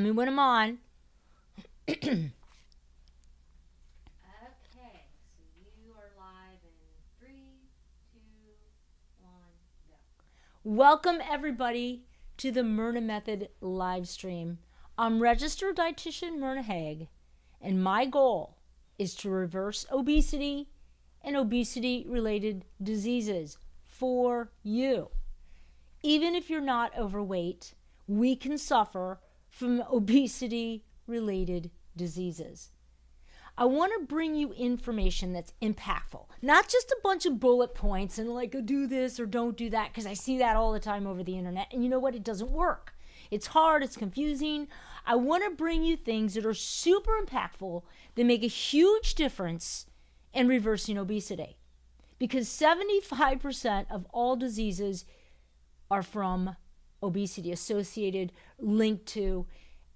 when I'm on. Okay, so you are live in 3, 2, 1, go. Welcome, everybody, to the Myrna Method live stream. I'm registered dietitian Myrna Haag, and my goal is to reverse obesity and obesity-related diseases for you. Even if you're not overweight, we can suffer from obesity-related diseases. I want to bring you information that's impactful, not just a bunch of bullet points and like, do this or don't do that, because I see that all the time over the internet. And you know what? It doesn't work. It's hard. It's confusing. I want to bring you things that are super impactful that make a huge difference in reversing obesity, because 75% of all diseases are from obesity, associated, linked to.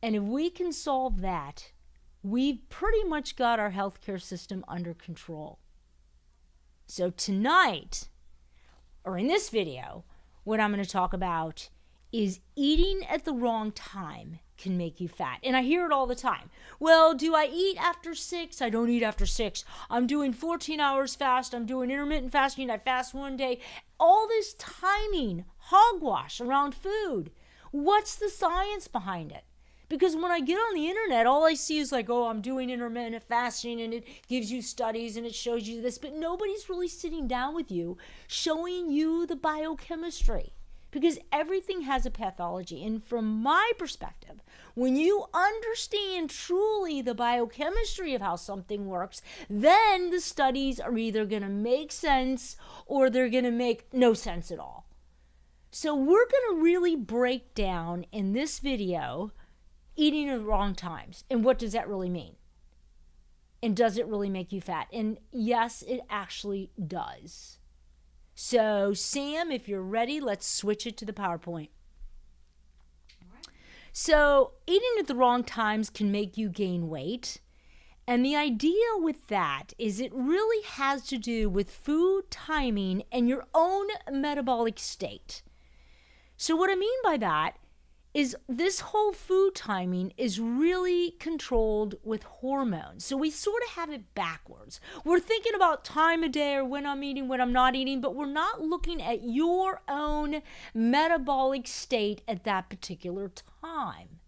And if we can solve that, we've pretty much got our healthcare system under control. So tonight, or in this video, what I'm going to talk about is eating at the wrong time can make you fat. And I hear it all the time. Well, do I eat after 6? I don't eat after 6. I'm doing 14 hours fast. I'm doing intermittent fasting. I fast one day. All this timing, hogwash around food. What's the science behind it? Because when I get on the internet, all I see is like, oh, I'm doing intermittent fasting, and it gives you studies and it shows you this, but nobody's really sitting down with you, showing you the biochemistry, because everything has a pathology. And from my perspective, when you understand truly the biochemistry of how something works, then the studies are either going to make sense or they're going to make no sense at all. So we're going to really break down in this video eating at the wrong times. And what does that really mean? And does it really make you fat? And yes, it actually does. So Sam, if you're ready, let's switch it to the PowerPoint. All right. So eating at the wrong times can make you gain weight. And the idea with that is it really has to do with food timing and your own metabolic state. So what I mean by that is this whole food timing is really controlled with hormones. So we sort of have it backwards. We're thinking about time of day or when I'm eating, when I'm not eating, but we're not looking at your own metabolic state at that particular time.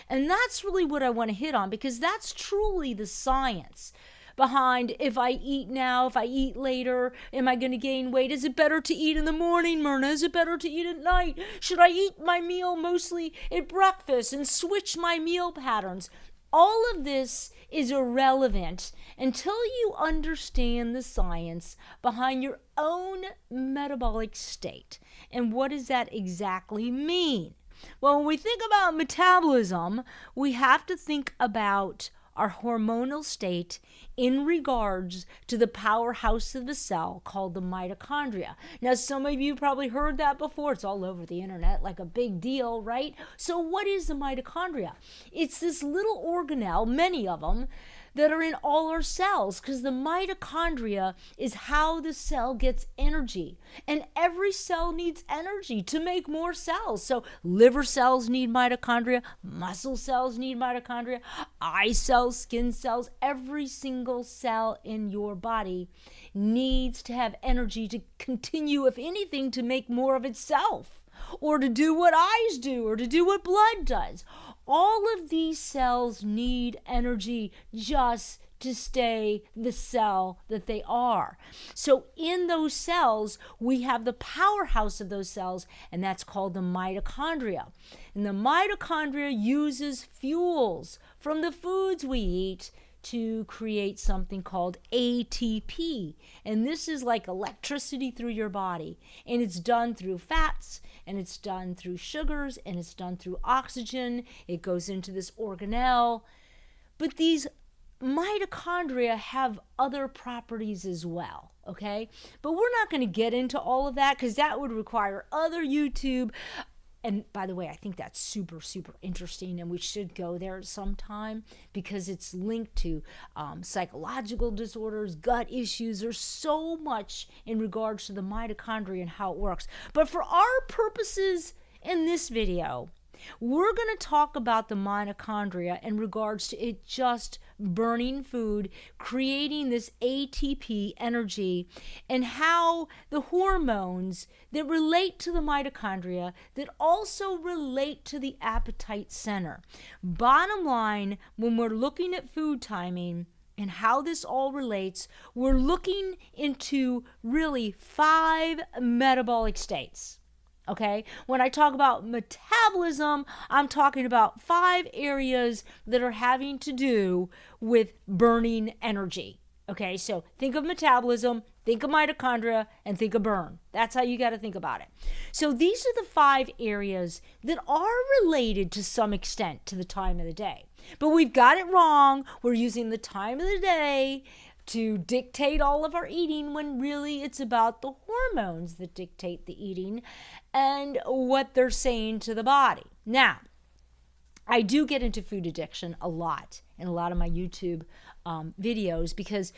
And that's really what I want to hit on, because that's truly the science behind if I eat now, if I eat later, am I going to gain weight? Is it better to eat in the morning, Myrna? Is it better to eat at night? Should I eat my meal mostly at breakfast and switch my meal patterns? All of this is irrelevant until you understand the science behind your own metabolic state. And what does that exactly mean? Well, when we think about metabolism, we have to think about our hormonal state in regards to the powerhouse of the cell called the mitochondria. Now, some of you probably heard that before. It's all over the internet like a big deal, right? So what is the mitochondria? It's this little organelle, many of them, that are in all our cells, because the mitochondria is how the cell gets energy. And every cell needs energy to make more cells. So liver cells need mitochondria, muscle cells need mitochondria, eye cells, skin cells, every single cell in your body needs to have energy to continue, if anything, to make more of itself, or to do what eyes do, or to do what blood does. All of these cells need energy just to stay the cell that they are. So in those cells, we have the powerhouse of those cells, and that's called the mitochondria. And the mitochondria uses fuels from the foods we eat to create something called ATP. And this is like electricity through your body. And it's done through fats, and it's done through sugars, and it's done through oxygen. It goes into this organelle. But these mitochondria have other properties as well, okay? But we're not going to get into all of that, because that would require other YouTube. And by the way, I think that's super, super interesting, and we should go there sometime, because it's linked to psychological disorders, gut issues. There's so much in regards to the mitochondria and how it works. But for our purposes in this video, We're going to talk about the mitochondria in regards to it just burning food, creating this ATP energy, and how the hormones that relate to the mitochondria that also relate to the appetite center. Bottom line, when we're looking at food timing and how this all relates, we're looking into really 5 metabolic states. Okay, when I talk about metabolism, I'm talking about 5 areas that are having to do with burning energy. Okay, so think of metabolism, think of mitochondria, and think of burn. That's how you got to think about it. So these are the 5 areas that are related to some extent to the time of the day. But we've got it wrong. We're using the time of the day to dictate all of our eating when really it's about the hormones that dictate the eating and what they're saying to the body. Now, I do get into food addiction a lot in a lot of my YouTube videos because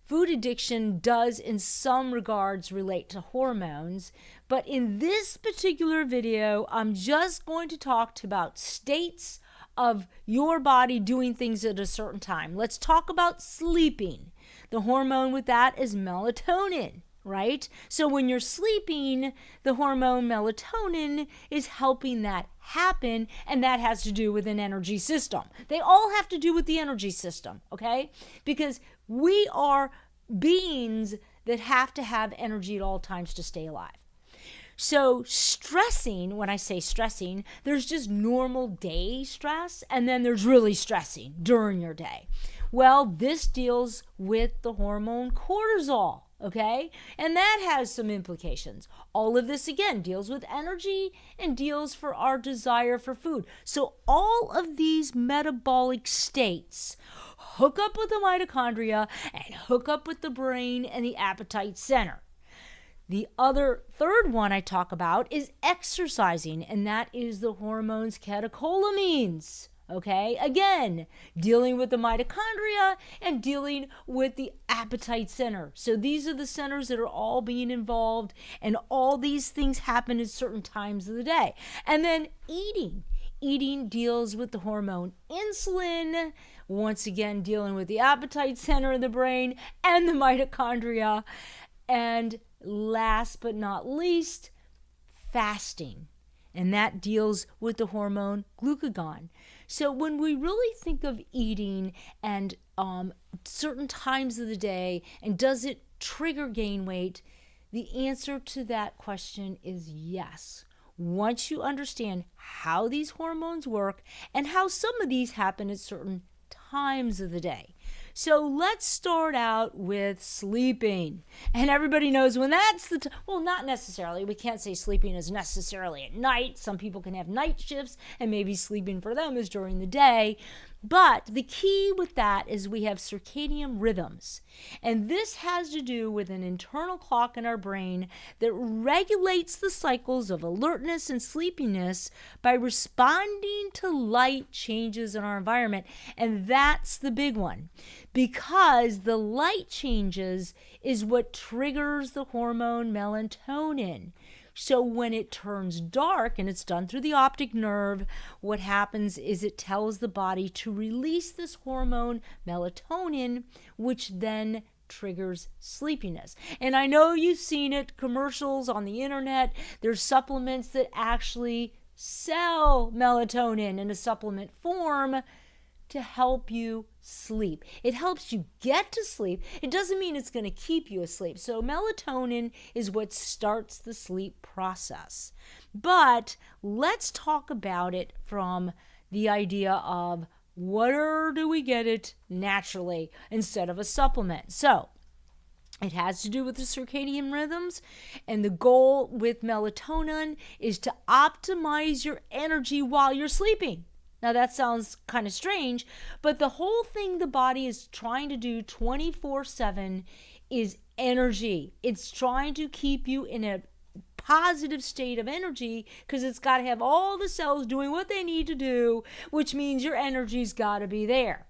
food addiction does in some regards relate to hormones, but in this particular video, I'm just going to talk about states of your body doing things at a certain time. Let's talk about sleeping. The hormone with that is melatonin, right? So when you're sleeping, the hormone melatonin is helping that happen, and that has to do with an energy system. They all have to do with the energy system, okay? Because we are beings that have to have energy at all times to stay alive. So stressing, when I say stressing, there's just normal day stress, and then there's really stressing during your day. Well, this deals with the hormone cortisol, okay? And that has some implications. All of this, again, deals with energy and deals for our desire for food. So all of these metabolic states hook up with the mitochondria and hook up with the brain and the appetite center. The other third one I talk about is exercising, and that is the hormones catecholamines. Okay, again, dealing with the mitochondria and dealing with the appetite center. So these are the centers that are all being involved, and all these things happen at certain times of the day. And then eating. Eating deals with the hormone insulin, once again dealing with the appetite center in the brain and the mitochondria. And last but not least, fasting. And that deals with the hormone glucagon. So when we really think of eating and certain times of the day, and does it trigger gain weight, the answer to that question is yes. Once you understand how these hormones work and how some of these happen at certain times of the day. So let's start out with sleeping. And everybody knows when that's the well, not necessarily. We can't say sleeping is necessarily at night. Some people can have night shifts, and maybe sleeping for them is during the day. But the key with that is we have circadian rhythms. And this has to do with an internal clock in our brain that regulates the cycles of alertness and sleepiness by responding to light changes in our environment. And that's the big one, because the light changes is what triggers the hormone melatonin. So when it turns dark, and it's done through the optic nerve, what happens is it tells the body to release this hormone melatonin, which then triggers sleepiness. And I know you've seen it, commercials on the internet. There's supplements that actually sell melatonin in a supplement form to help you sleep. It helps you get to sleep. It doesn't mean it's going to keep you asleep. So melatonin is what starts the sleep process. But let's talk about it from the idea of where do we get it naturally instead of a supplement. So it has to do with the circadian rhythms, and the goal with melatonin is to optimize your energy while you're sleeping. Now that sounds kind of strange, but the whole thing the body is trying to do 24/7 is energy. It's trying to keep you in a positive state of energy because it's got to have all the cells doing what they need to do, which means your energy's got to be there.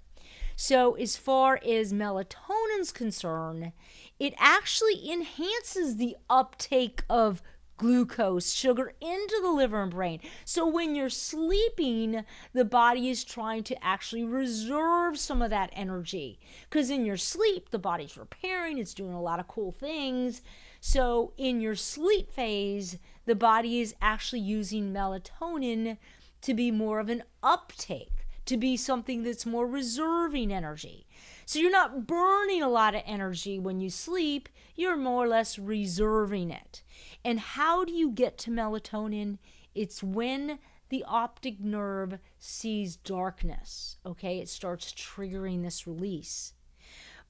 So as far as melatonin's concerned, it actually enhances the uptake of glucose, sugar into the liver and brain. So when you're sleeping, the body is trying to actually reserve some of that energy, because in your sleep, the body's repairing, it's doing a lot of cool things. So in your sleep phase, the body is actually using melatonin to be more of an uptake, to be something that's more reserving energy. So you're not burning a lot of energy when you sleep, you're more or less reserving it. And how do you get to melatonin? It's when the optic nerve sees darkness, okay? It starts triggering this release.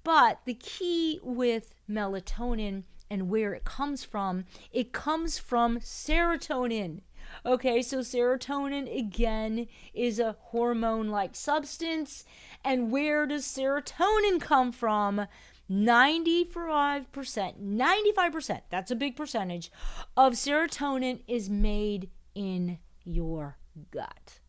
But the key with melatonin and where it comes from serotonin. Okay, so serotonin, again, is a hormone-like substance. And where does serotonin come from? 95%, that's a big percentage, of serotonin is made in your gut.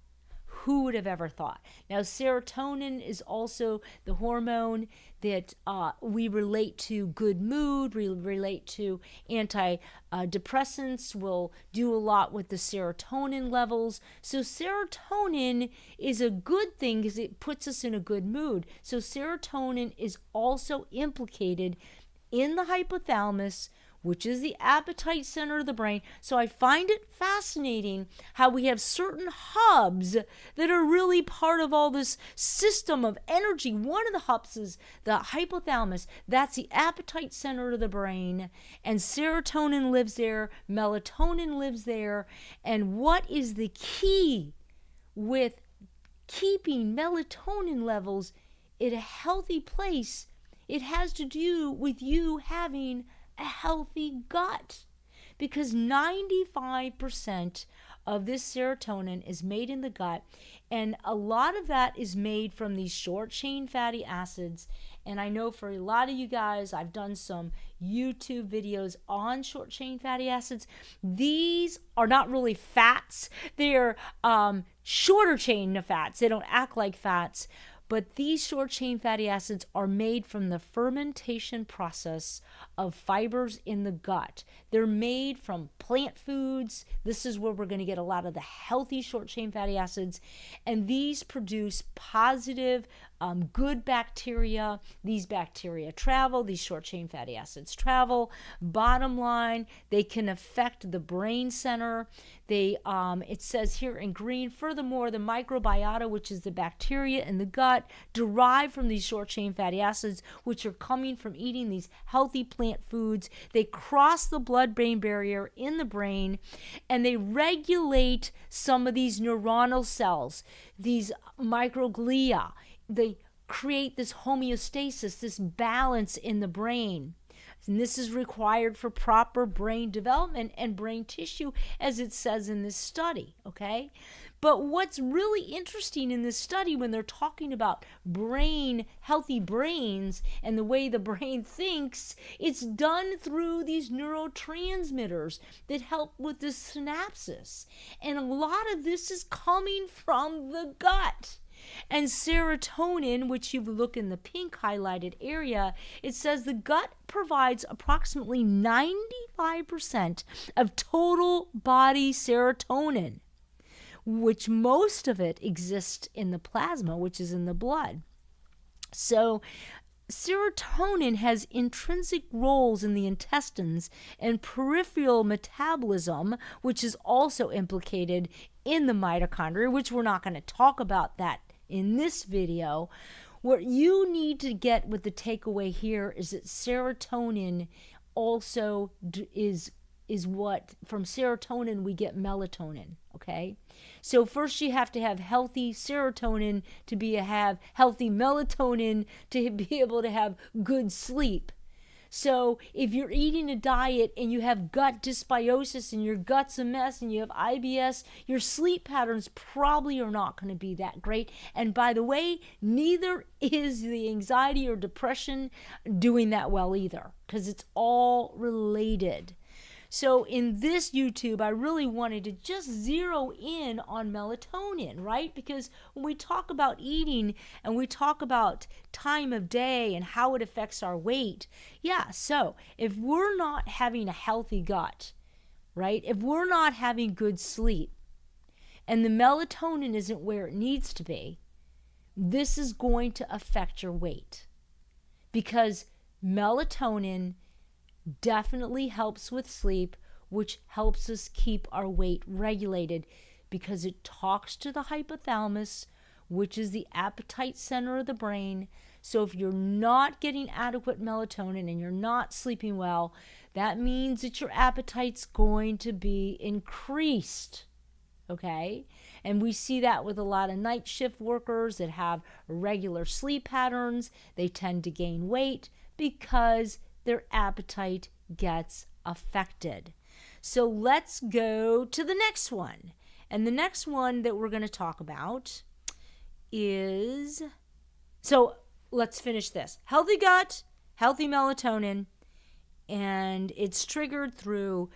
Who would have ever thought? Now, serotonin is also the hormone that we relate to good mood, we relate to antidepressants, will do a lot with the serotonin levels. So serotonin is a good thing because it puts us in a good mood. So serotonin is also implicated in the hypothalamus, which is the appetite center of the brain. So I find it fascinating how we have certain hubs that are really part of all this system of energy. One of the hubs is the hypothalamus. That's the appetite center of the brain. And serotonin lives there. Melatonin lives there. And what is the key with keeping melatonin levels in a healthy place? It has to do with you having a healthy gut, because 95% of this serotonin is made in the gut, and a lot of that is made from these short chain fatty acids. And I know for a lot of you guys, I've done some YouTube videos on short chain fatty acids. These are not really fats, they're shorter chain fats. They don't act like fats. But these short chain fatty acids are made from the fermentation process of fibers in the gut. They're made from plant foods. This is where we're going to get a lot of the healthy short chain fatty acids. And these produce positive, good bacteria. These bacteria travel, these short chain fatty acids travel. Bottom line, they can affect the brain center. It says here in green, furthermore, the microbiota, which is the bacteria in the gut, derived from these short chain fatty acids, which are coming from eating these healthy plant foods. They cross the blood-brain barrier in the brain, and they regulate some of these neuronal cells, these microglia. They create this homeostasis, this balance in the brain. And this is required for proper brain development and brain tissue, as it says in this study, okay? But what's really interesting in this study, when they're talking about healthy brains and the way the brain thinks, it's done through these neurotransmitters that help with the synapses. And a lot of this is coming from the gut. And serotonin, which you look in the pink highlighted area, it says the gut provides approximately 95% of total body serotonin, which most of it exists in the plasma, which is in the blood. So serotonin has intrinsic roles in the intestines and peripheral metabolism, which is also implicated in the mitochondria, which we're not going to talk about that in this video. What you need to get with the takeaway here is that serotonin also is what, from serotonin we get melatonin, okay? So first you have to have healthy serotonin to have healthy melatonin to be able to have good sleep. So if you're eating a diet and you have gut dysbiosis and your gut's a mess and you have IBS, your sleep patterns probably are not going to be that great. And by the way, neither is the anxiety or depression doing that well either, because it's all related. So in this YouTube, I really wanted to just zero in on melatonin, right? Because when we talk about eating and we talk about time of day and how it affects our weight, yeah, so if we're not having a healthy gut, right? If we're not having good sleep and the melatonin isn't where it needs to be, this is going to affect your weight, because melatonin definitely helps with sleep, which helps us keep our weight regulated because it talks to the hypothalamus, which is the appetite center of the brain. So if you're not getting adequate melatonin and you're not sleeping well, that means that your appetite's going to be increased. Okay? And we see that with a lot of night shift workers that have regular sleep patterns. They tend to gain weight because their appetite gets affected. So let's go to the next one. And the next one that we're going to talk about is, so let's finish this. Healthy gut, healthy melatonin, and it's triggered through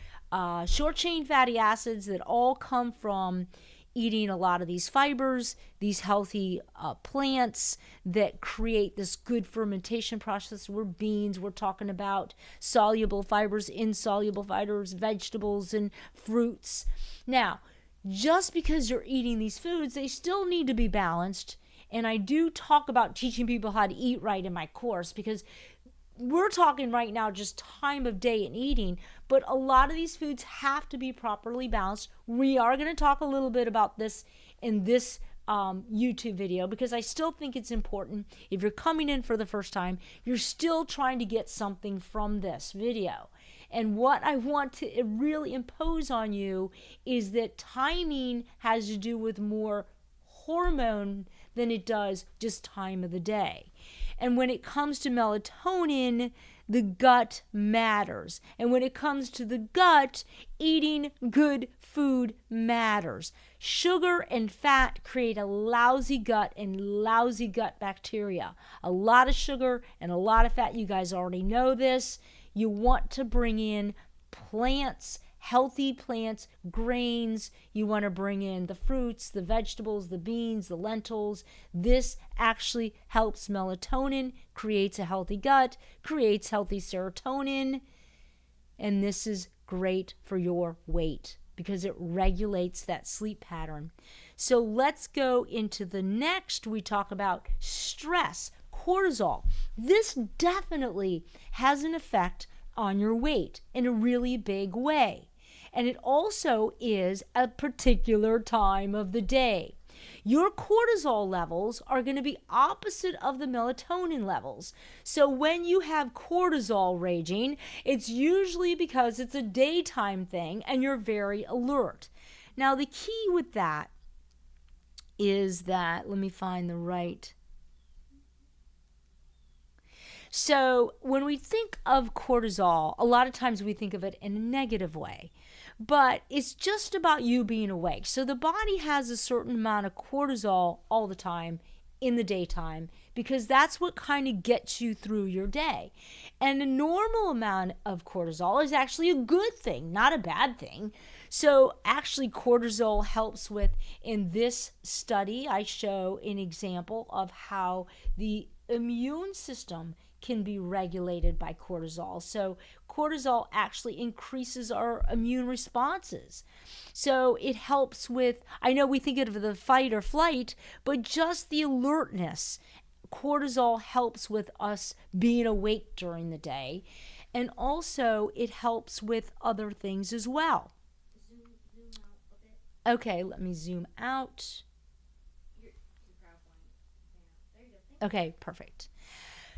short chain fatty acids that all come from eating a lot of these fibers, these healthy plants that create this good fermentation process. We're beans, we're talking about soluble fibers, insoluble fibers, vegetables, and fruits. Now, just because you're eating these foods, they still need to be balanced. And I do talk about teaching people how to eat right in my course, because we're talking right now just time of day and eating, but a lot of these foods have to be properly balanced. We are going to talk a little bit about this in this YouTube video, because I still think it's important. If you're coming in for the first time, you're still trying to get something from this video. And what I want to really impose on you is that timing has to do with more hormone than it does just time of the day. And when it comes to melatonin, the gut matters. And when it comes to the gut, eating good food matters. Sugar and fat create a lousy gut and lousy gut bacteria. A lot of sugar and a lot of fat, you guys already know this. You want to bring in plants, healthy plants, grains. You want to bring in the fruits, the vegetables, the beans, the lentils. This actually helps melatonin, creates a healthy gut, creates healthy serotonin, and this is great for your weight because it regulates that sleep pattern. So let's go into the next. We talk about stress, cortisol. This definitely has an effect on your weight in a really big way. And it also is a particular time of the day. Your cortisol levels are going to be opposite of the melatonin levels. So when you have cortisol raging, it's usually because it's a daytime thing and you're very alert. Now, the key with that is that, let me find the right. So when we think of cortisol, a lot of times we think of it in a negative way. But it's just about you being awake. So the body has a certain amount of cortisol all the time in the daytime because that's what kind of gets you through your day. And a normal amount of cortisol is actually a good thing, not a bad thing. So actually cortisol helps with, in this study, I show an example of how the immune system can be regulated by cortisol. So cortisol actually increases our immune responses. So it helps with, I know we think of the fight or flight, but just the alertness. Cortisol helps with us being awake during the day. And also it helps with other things as well. Zoom out a bit. Okay, let me zoom out. Your PowerPoint. Yeah. There you go. Okay, perfect.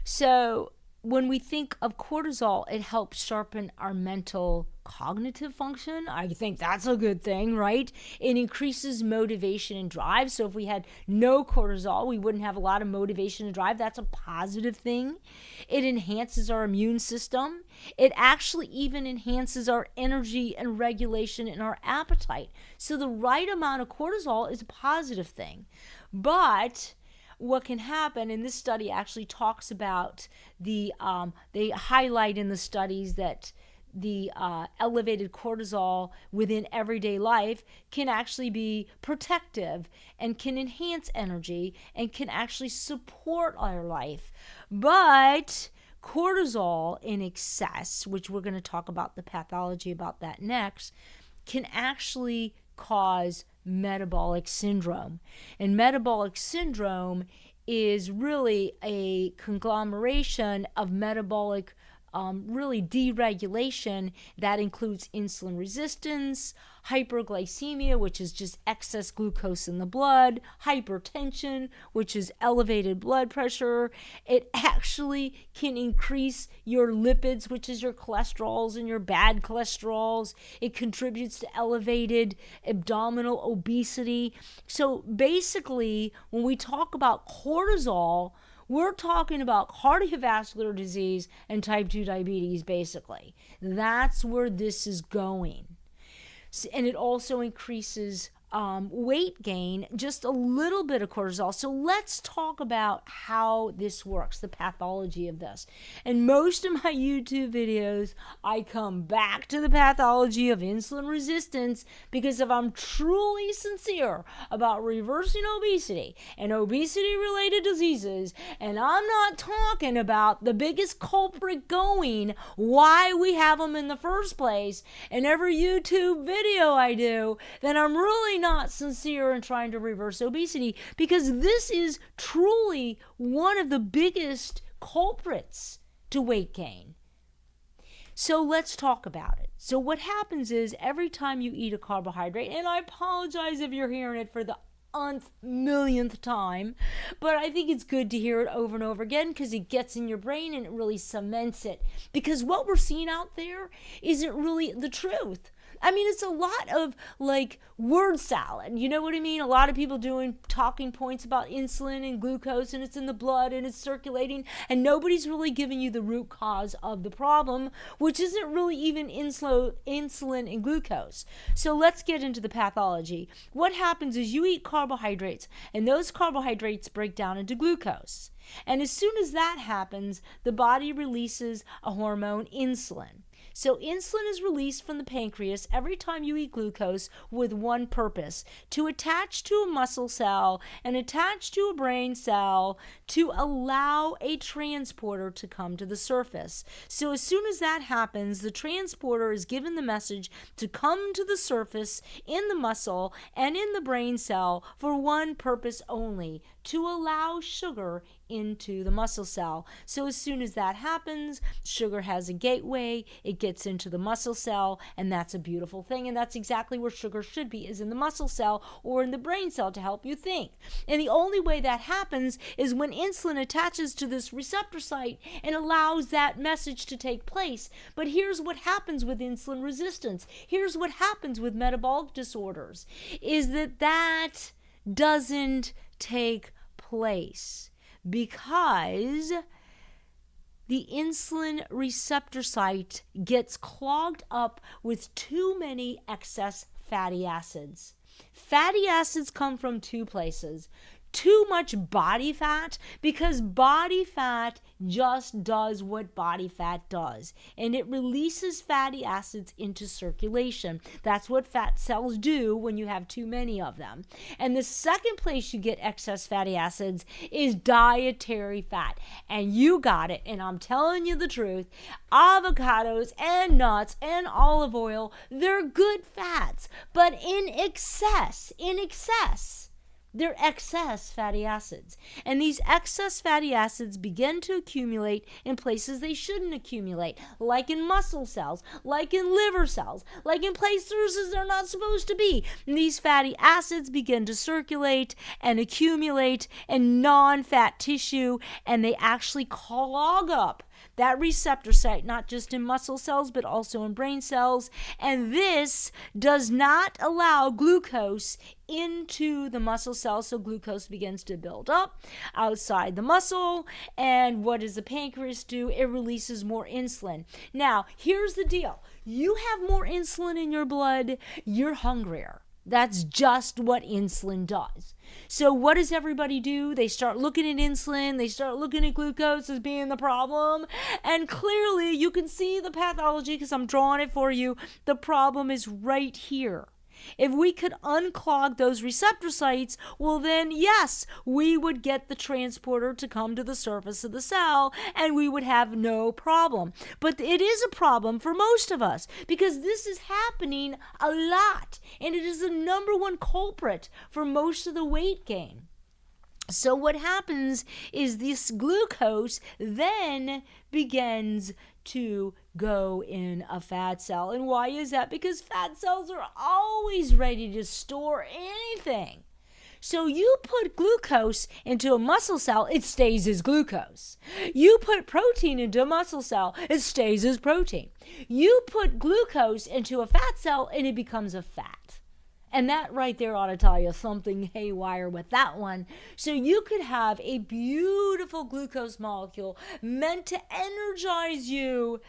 So when we think of cortisol, it helps sharpen our mental cognitive function. I think that's a good thing, right? It increases motivation and drive. So if we had no cortisol, we wouldn't have a lot of motivation and drive. That's a positive thing. It enhances our immune system. It actually even enhances our energy and regulation and our appetite. So the right amount of cortisol is a positive thing. But what can happen, and this study actually talks about they highlight in the studies that the elevated cortisol within everyday life can actually be protective and can enhance energy and can actually support our life. But cortisol in excess, which we're going to talk about the pathology about that next, can actually cause metabolic syndrome. And metabolic syndrome is really a conglomeration of metabolic really deregulation that includes insulin resistance, hyperglycemia, which is just excess glucose in the blood, hypertension, which is elevated blood pressure. It actually can increase your lipids, which is your cholesterols and your bad cholesterols. It contributes to elevated abdominal obesity. So basically, when we talk about cortisol, we're talking about cardiovascular disease and type 2 diabetes, basically. That's where this is going. And it also increases weight gain, just a little bit of cortisol. So let's talk about how this works, the pathology of this. In most of my YouTube videos, I come back to the pathology of insulin resistance because if I'm truly sincere about reversing obesity and obesity-related diseases, and I'm not talking about the biggest culprit going, why we have them in the first place, in every YouTube video I do, then I'm really not sincere in trying to reverse obesity, because this is truly one of the biggest culprits to weight gain. So let's talk about it. So what happens is every time you eat a carbohydrate, and I apologize if you're hearing it for the millionth time, but I think it's good to hear it over and over again because it gets in your brain and it really cements it, because what we're seeing out there isn't really the truth. I mean, it's a lot of like word salad. You know what I mean? A lot of people doing talking points about insulin and glucose, and it's in the blood and it's circulating, and nobody's really giving you the root cause of the problem, which isn't really even insulin and glucose. So let's get into the pathology. What happens is you eat carbohydrates, and those carbohydrates break down into glucose. And as soon as that happens, the body releases a hormone, insulin. So insulin is released from the pancreas every time you eat glucose with one purpose: to attach to a muscle cell and attach to a brain cell to allow a transporter to come to the surface. So as soon as that happens, the transporter is given the message to come to the surface in the muscle and in the brain cell for one purpose only: to allow sugar into the muscle cell. So as soon as that happens, sugar has a gateway, it gets into the muscle cell, and that's a beautiful thing. And that's exactly where sugar should be, is in the muscle cell or in the brain cell to help you think. And the only way that happens is when insulin attaches to this receptor site and allows that message to take place. But here's what happens with insulin resistance. Here's what happens with metabolic disorders, is that doesn't take place because the insulin receptor site gets clogged up with too many excess fatty acids. Fatty acids come from two places: too much body fat, because body fat just does what body fat does, and it releases fatty acids into circulation. That's what fat cells do when you have too many of them. And the second place you get excess fatty acids is dietary fat. And you got it, and I'm telling you the truth, avocados and nuts and olive oil, they're good fats, but in excess, they're excess fatty acids. And these excess fatty acids begin to accumulate in places they shouldn't accumulate, like in muscle cells, like in liver cells, like in places they're not supposed to be. And these fatty acids begin to circulate and accumulate in non-fat tissue, and they actually clog up that receptor site, not just in muscle cells, but also in brain cells. And this does not allow glucose into the muscle cell, so glucose begins to build up outside the muscle. And what does the pancreas do? It releases more insulin. Now, here's the deal. You have more insulin in your blood, you're hungrier. That's just what insulin does. So what does everybody do? They start looking at insulin, they start looking at glucose as being the problem, and clearly you can see the pathology because I'm drawing it for you. The problem is right here. If we could unclog those receptor sites, well then yes, we would get the transporter to come to the surface of the cell and we would have no problem. But it is a problem for most of us because this is happening a lot and it is the number one culprit for most of the weight gain. So what happens is this glucose then begins to go in a fat cell. And why is that? Because fat cells are always ready to store anything. So you put glucose into a muscle cell, it stays as glucose. You put protein into a muscle cell, it stays as protein. You put glucose into a fat cell and it becomes a fat. And that right there ought to tell you something haywire with that one. So you could have a beautiful glucose molecule meant to energize you,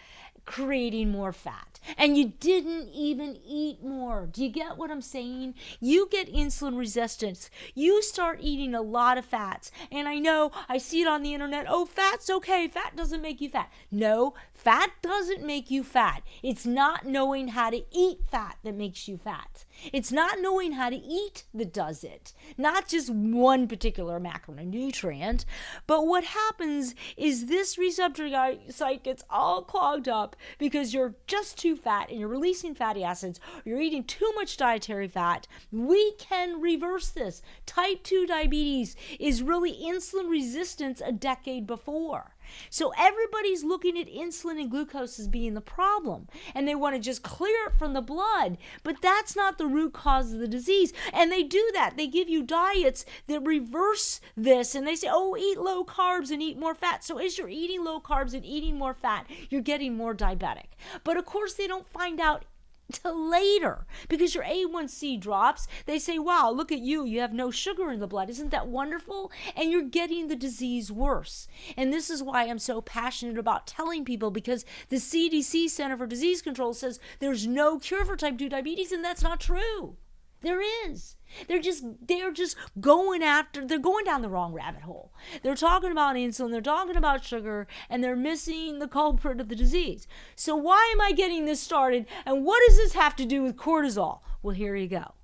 creating more fat. And you didn't even eat more. Do you get what I'm saying? You get insulin resistance. You start eating a lot of fats. And I know, I see it on the internet. Oh, fat's okay. Fat doesn't make you fat. No, fat doesn't make you fat. It's not knowing how to eat fat that makes you fat. It's not knowing how to eat that does it. Not just one particular macronutrient. But what happens is this receptor site gets all clogged up because you're just too fat and you're releasing fatty acids, you're eating too much dietary fat. We can reverse this. Type 2 diabetes is really insulin resistance a decade before. So everybody's looking at insulin and glucose as being the problem, and they want to just clear it from the blood, but that's not the root cause of the disease. And they do that. They give you diets that reverse this, and they say, oh, eat low carbs and eat more fat. So as you're eating low carbs and eating more fat, you're getting more diabetic. But of course, they don't find out till later because your A1C drops. They say, wow, look at you. You have no sugar in the blood. Isn't that wonderful? And you're getting the disease worse. And this is why I'm so passionate about telling people, because the CDC, Center for Disease Control, says there's no cure for type 2 diabetes, and that's not true. There is. They're just going down the wrong rabbit hole. They're talking about insulin, they're talking about sugar, and they're missing the culprit of the disease. So why am I getting this started? And what does this have to do with cortisol? Well, here you go.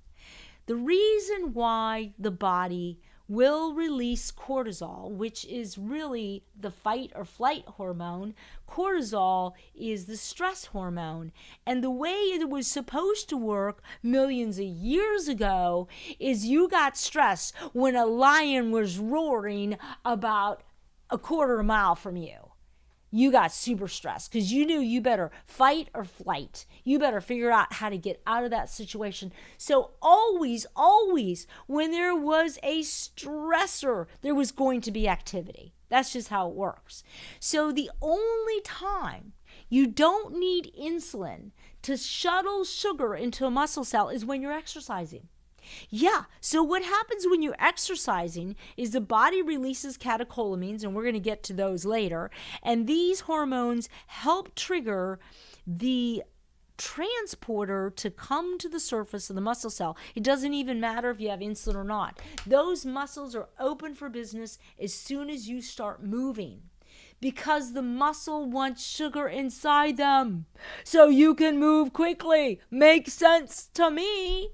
The reason why the body will release cortisol, which is really the fight or flight hormone. Cortisol is the stress hormone. And the way it was supposed to work millions of years ago is you got stressed when a lion was roaring about a quarter mile from you. You got super stressed because you knew you better fight or flight. You better figure out how to get out of that situation. So always, when there was a stressor, there was going to be activity. That's just how it works. So the only time you don't need insulin to shuttle sugar into a muscle cell is when you're exercising. Yeah, so what happens when you're exercising is the body releases catecholamines, and we're going to get to those later, and these hormones help trigger the transporter to come to the surface of the muscle cell. It doesn't even matter if you have insulin or not. Those muscles are open for business as soon as you start moving, because the muscle wants sugar inside them so you can move quickly. Makes sense to me.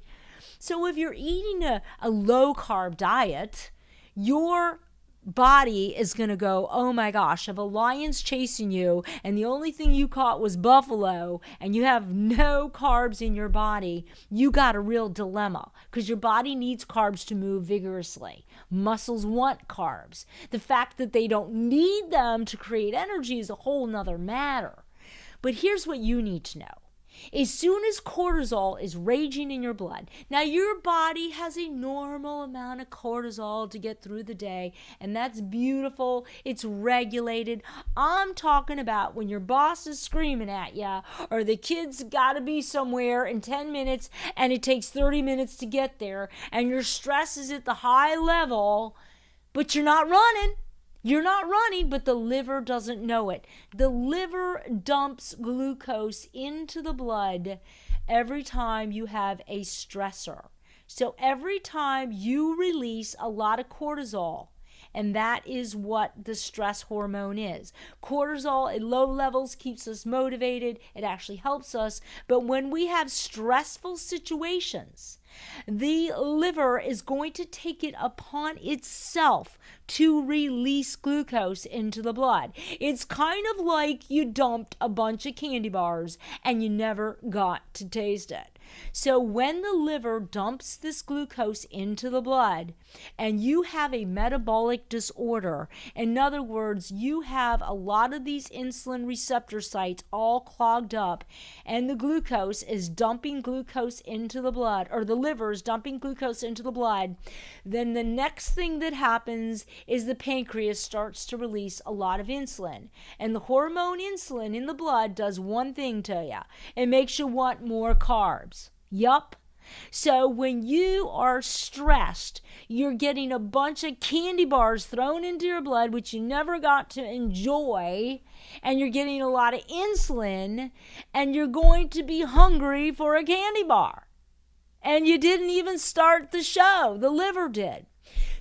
So if you're eating a low-carb diet, your body is going to go, oh my gosh, if a lion's chasing you and the only thing you caught was buffalo and you have no carbs in your body, you got a real dilemma because your body needs carbs to move vigorously. Muscles want carbs. The fact that they don't need them to create energy is a whole nother matter. But here's what you need to know. As soon as cortisol is raging in your blood, now your body has a normal amount of cortisol to get through the day, and that's beautiful. It's regulated. I'm talking about when your boss is screaming at you, or the kid's got to be somewhere in 10 minutes, and it takes 30 minutes to get there, and your stress is at the high level, but you're not running. You're not running, but the liver doesn't know it. The liver dumps glucose into the blood every time you have a stressor. So every time you release a lot of cortisol and that is what the stress hormone is. Cortisol at low levels keeps us motivated. It actually helps us. But when we have stressful situations, the liver is going to take it upon itself to release glucose into the blood. It's kind of like you dumped a bunch of candy bars and you never got to taste it. So when the liver dumps this glucose into the blood and you have a metabolic disorder, in other words, you have a lot of these insulin receptor sites all clogged up and the glucose is dumping glucose into the blood, or the liver is dumping glucose into the blood, then the next thing that happens is the pancreas starts to release a lot of insulin. And the hormone insulin in the blood does one thing to you. It makes you want more carbs. Yup. So when you are stressed, you're getting a bunch of candy bars thrown into your blood, which you never got to enjoy, and you're getting a lot of insulin, and you're going to be hungry for a candy bar. And you didn't even start the show. The liver did.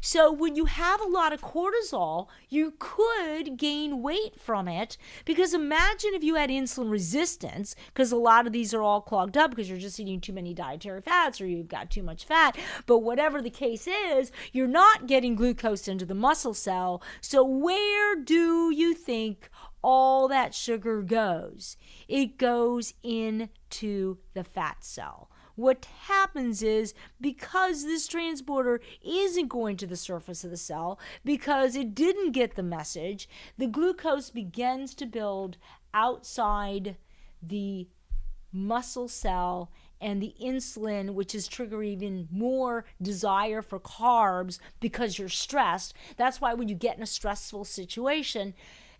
So when you have a lot of cortisol, you could gain weight from it, because imagine if you had insulin resistance, because a lot of these are all clogged up because you're just eating too many dietary fats or you've got too much fat. But whatever the case is, you're not getting glucose into the muscle cell. So where do you think all that sugar goes? It goes into the fat cell. What happens is, because this transporter isn't going to the surface of the cell, because it didn't get the message, the glucose begins to build outside the muscle cell, and the insulin, which is triggering even more desire for carbs because you're stressed. That's why when you get in a stressful situation,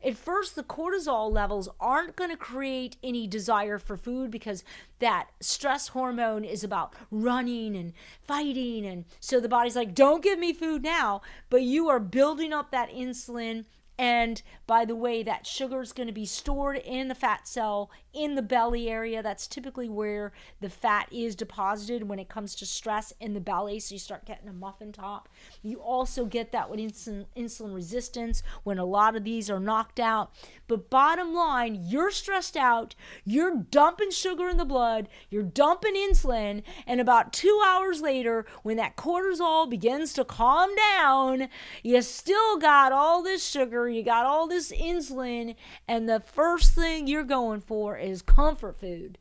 at first, the cortisol levels aren't going to create any desire for food, because that stress hormone is about running and fighting. And so the body's like, don't give me food now. But you are building up that insulin. And by the way, that sugar is going to be stored in the fat cell in the belly area. That's typically where the fat is deposited when it comes to stress, in the belly. So you start getting a muffin top. You also get that with insulin resistance when a lot of these are knocked out. But bottom line, you're stressed out, you're dumping sugar in the blood, you're dumping insulin, and about 2 hours later, when that cortisol begins to calm down, you still got all this sugar, you got all this insulin, and the first thing you're going for is comfort food.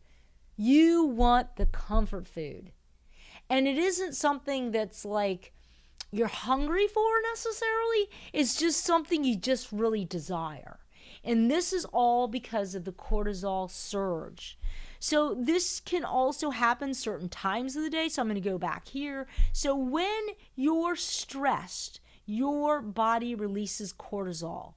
You want the comfort food. And it isn't something that's like you're hungry for necessarily. It's just something you just really desire. And this is all because of the cortisol surge. So this can also happen certain times of the day. So I'm going to go back here. So when you're stressed, your body releases cortisol.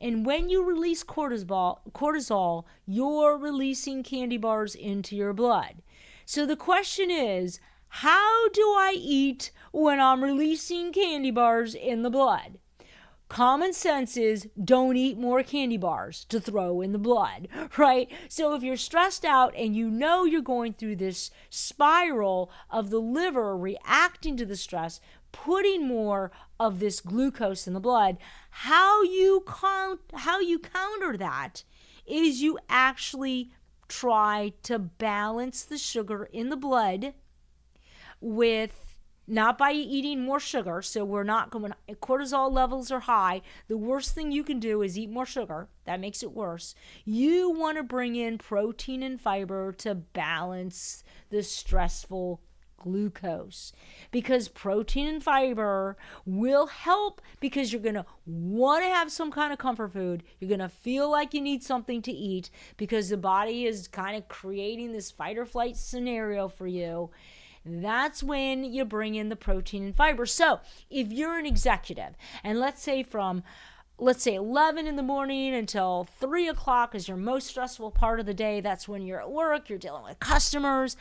And when you release cortisol, you're releasing candy bars into your blood. So the question is, how do I eat when I'm releasing candy bars in the blood? Common sense is, don't eat more candy bars to throw in the blood, right? So if you're stressed out and you know you're going through this spiral of the liver reacting to the stress, putting more of this glucose in the blood, how you counter that is you actually try to balance the sugar in the blood with, not by eating more sugar. So we're not going, cortisol levels are high. The worst thing you can do is eat more sugar. That makes it worse. You want to bring in protein and fiber to balance the stressful glucose, because protein and fiber will help, because you're going to want to have some kind of comfort food. You're going to feel like you need something to eat because the body is kind of creating this fight or flight scenario for you. That's when you bring in the protein and fiber. So if you're an executive, and let's say 11 in the morning until 3 o'clock is your most stressful part of the day, that's when you're at work, you're dealing with customers,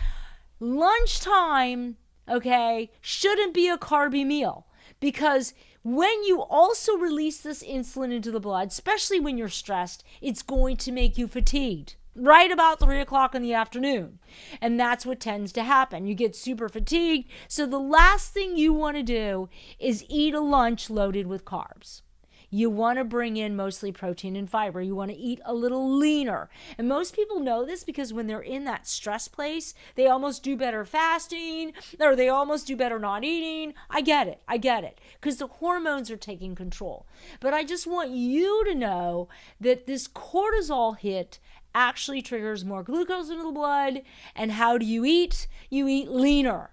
lunchtime, okay, shouldn't be a carby meal, because when you also release this insulin into the blood, especially when you're stressed, it's going to make you fatigued. right about 3 o'clock in the afternoon. And that's what tends to happen. You get super fatigued. So the last thing you want to do is eat a lunch loaded with carbs. You want to bring in mostly protein and fiber. You want to eat a little leaner. And most people know this because when they're in that stress place, they almost do better fasting, or they almost do better not eating. I get it. Because the hormones are taking control. But I just want you to know that this cortisol hit actually triggers more glucose into the blood. And how do you eat? You eat leaner.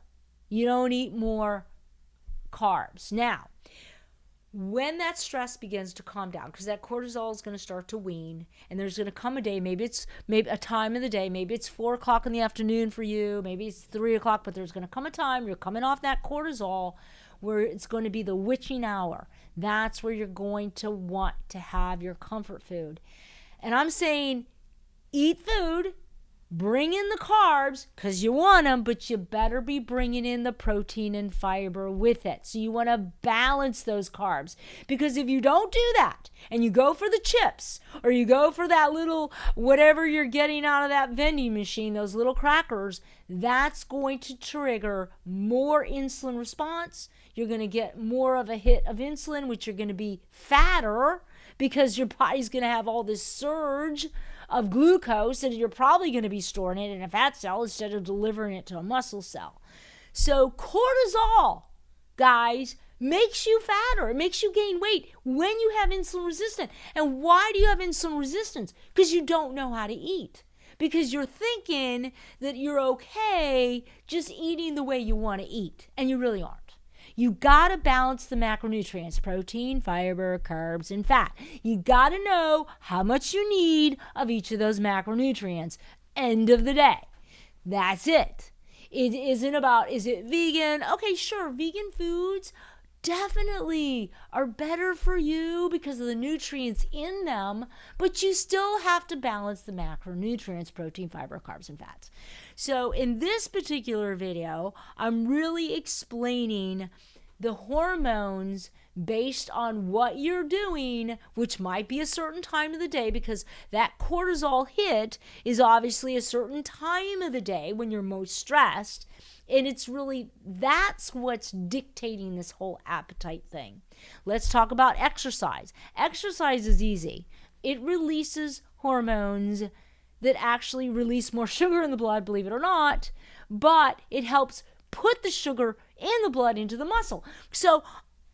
You don't eat more carbs. Now, when that stress begins to calm down, because that cortisol is going to start to wean, and there's going to come a day, maybe a time of the day, maybe it's 4 o'clock in the afternoon for you, maybe it's 3 o'clock, but there's going to come a time you're coming off that cortisol where it's going to be the witching hour. That's where you're going to want to have your comfort food. And I'm saying eat food, bring in the carbs because you want them, but you better be bringing in the protein and fiber with it. So you want to balance those carbs, because if you don't do that and you go for the chips, or you go for that little whatever you're getting out of that vending machine, those little crackers, that's going to trigger more insulin response. You're going to get more of a hit of insulin, which you're going to be fatter because your body's going to have all this surge of glucose, and you're probably going to be storing it in a fat cell instead of delivering it to a muscle cell. So cortisol, guys, makes you fatter. It makes you gain weight when you have insulin resistance. And why do you have insulin resistance? Because you don't know how to eat. Because you're thinking that you're okay just eating the way you want to eat, and you really aren't. You got to balance the macronutrients, protein, fiber, carbs, and fat. You got to know how much you need of each of those macronutrients. End of the day. That's it. It isn't about, is it vegan? Okay, sure, vegan foods definitely are better for you because of the nutrients in them, but you still have to balance the macronutrients, protein, fiber, carbs, and fats. So in this particular video, I'm really explaining the hormones based on what you're doing, which might be a certain time of the day, because that cortisol hit is obviously a certain time of the day when you're most stressed. And it's really, that's what's dictating this whole appetite thing. Let's talk about exercise. Exercise is easy. It releases hormones that actually release more sugar in the blood, believe it or not, but it helps put the sugar in the blood into the muscle. So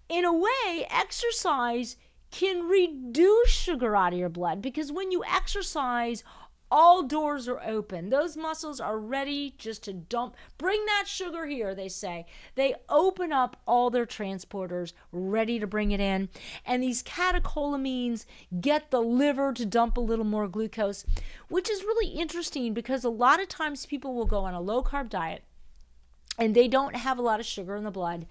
in a way, exercise can reduce sugar out of your blood, because when you exercise, all doors are open. Those muscles are ready just to dump, bring that sugar here, they say. They open up all their transporters, ready to bring it in. And these catecholamines get the liver to dump a little more glucose, which is really interesting because a lot of times people will go on a low-carb diet and they don't have a lot of sugar in the blood.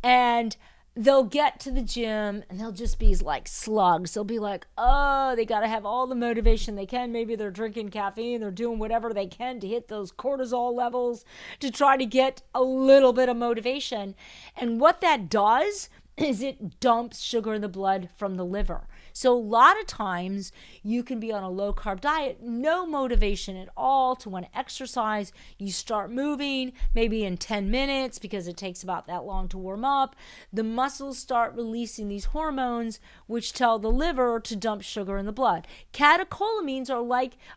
And they'll get to the gym and they'll just be like slugs. They'll be like, oh, they got to have all the motivation they can. Maybe they're drinking caffeine. They're doing whatever they can to hit those cortisol levels to try to get a little bit of motivation. And what that does is it dumps sugar in the blood from the liver. So a lot of times you can be on a low-carb diet, no motivation at all to want to exercise. You start moving maybe in 10 minutes because it takes about that long to warm up. The muscles start releasing these hormones which tell the liver to dump sugar in the blood. Catecholamines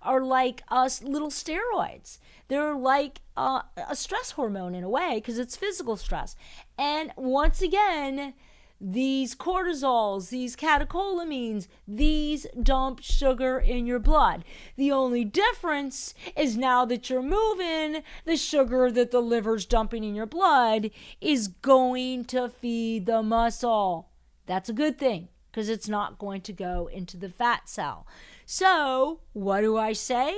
are like us little steroids. They're like a stress hormone in a way because it's physical stress. And once again, these cortisols, these catecholamines, these dump sugar in your blood. The only difference is now that you're moving, the sugar that the liver's dumping in your blood is going to feed the muscle. That's a good thing because it's not going to go into the fat cell. So, what do I say?